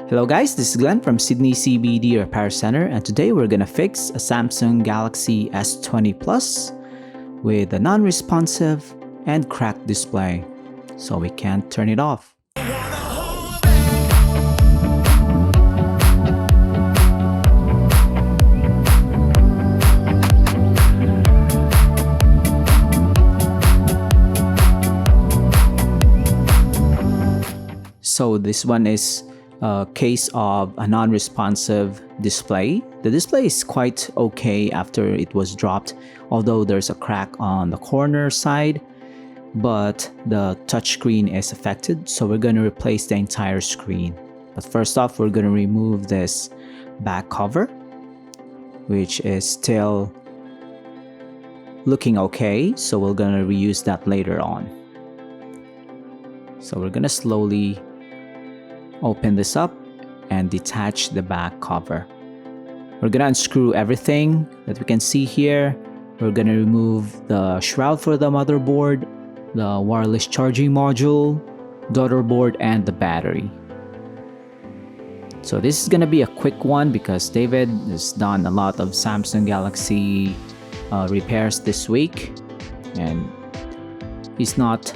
Hello guys, this is Glenn from Sydney CBD Repair Center, and today we're gonna fix a Samsung Galaxy S20 Plus with a non-responsive and cracked display, so we can't turn it off. So this one is a case of a non-responsive display. The display is quite okay after it was dropped, although there's a crack on the corner side, but the touchscreen is affected, so we're going to replace the entire screen. But first off, we're going to remove this back cover, which is still looking okay, so we're going to reuse that later on. So we're going to slowly open this up and detach the back cover. We're gonna unscrew everything that we can see here. We're gonna remove the shroud for the motherboard, the wireless charging module, daughter board, and the battery. So this is gonna be a quick one because David has done a lot of Samsung Galaxy repairs this week, and he's not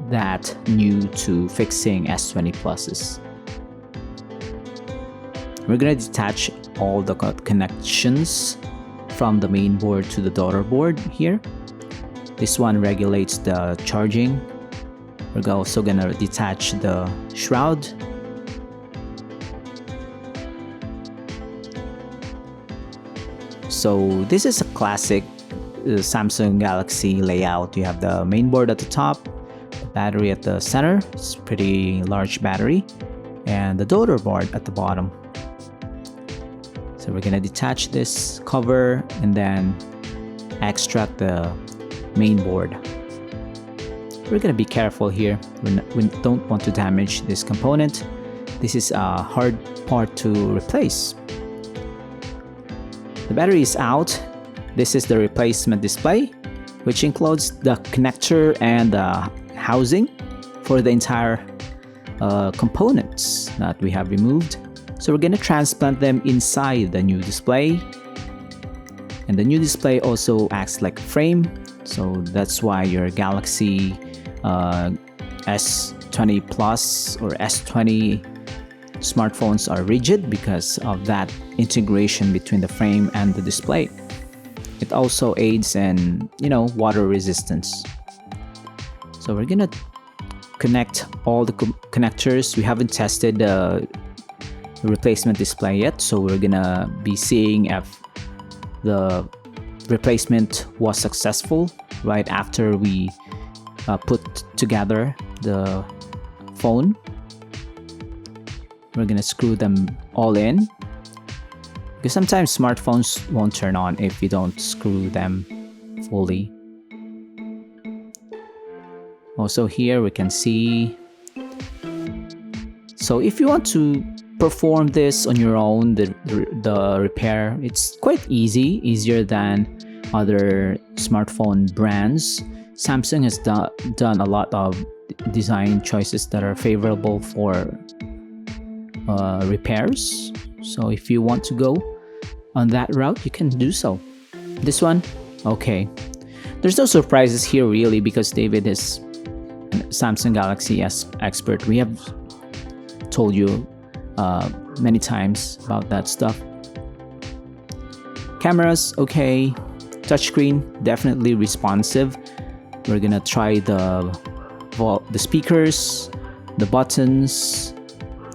that new to fixing S20 Pluses. We're gonna detach all the connections from the main board to the daughter board here. This one regulates the charging. We're also gonna detach the shroud. So this is a classic Samsung Galaxy layout. You have the main board at the top, battery at the center, it's a pretty large battery, and the daughter board at the bottom. So we're gonna detach this cover and then extract the main board. We're gonna be careful here. We don't want to damage this component. This is a hard part to replace. The battery is out. This is the replacement display, which includes the connector and the housing for the entire components that we have removed. So we're going to transplant them inside the new display, and the new display also acts like a frame, so that's why your Galaxy S20 Plus or S20 smartphones are rigid, because of that integration between the frame and the display. It also aids in, water resistance. So we're gonna connect all the connectors. We haven't tested the replacement display yet, so we're gonna be seeing if the replacement was successful right after we put together the phone. We're gonna screw them all in, because sometimes smartphones won't turn on if you don't screw them fully. Also here we can see, so if you want to perform this on your own, the repair, it's quite easier than other smartphone brands. Samsung has done a lot of design choices that are favorable for repairs. So if you want to go on that route, you can do so. This one, okay. There's no surprises here really, because David is Samsung Galaxy S expert. We have told you many times about that stuff. Cameras, okay. Touchscreen, definitely responsive. We're gonna try the speakers, the buttons,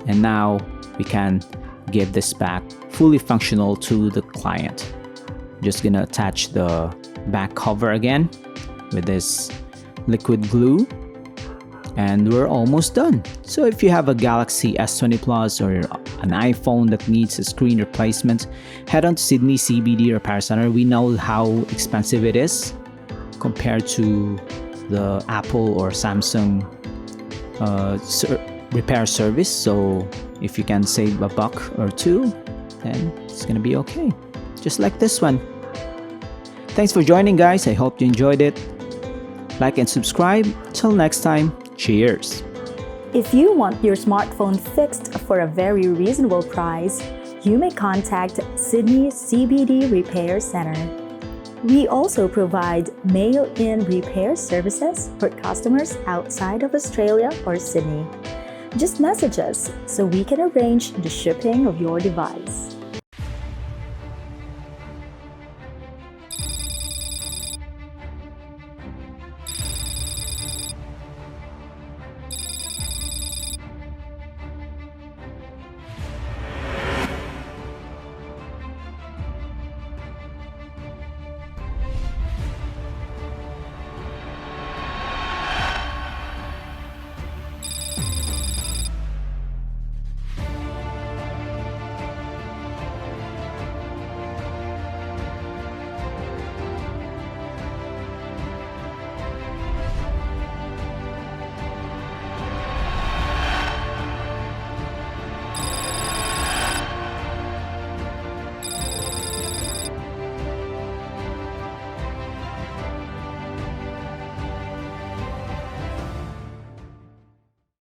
and now we can give this back fully functional to the client. Just gonna attach the back cover again with this liquid glue, and we're almost done. So if you have a Galaxy S20 Plus or an iPhone that needs a screen replacement, head on to Sydney CBD Repair Center. We know how expensive it is compared to the Apple or Samsung repair service. So if you can save a buck or two, then it's gonna be okay. Just like this one. Thanks for joining, guys. I hope you enjoyed it. Like and subscribe. Till next time. Cheers. If you want your smartphone fixed for a very reasonable price, you may contact Sydney CBD Repair Center. We also provide mail-in repair services for customers outside of Australia or Sydney. Just message us so we can arrange the shipping of your device.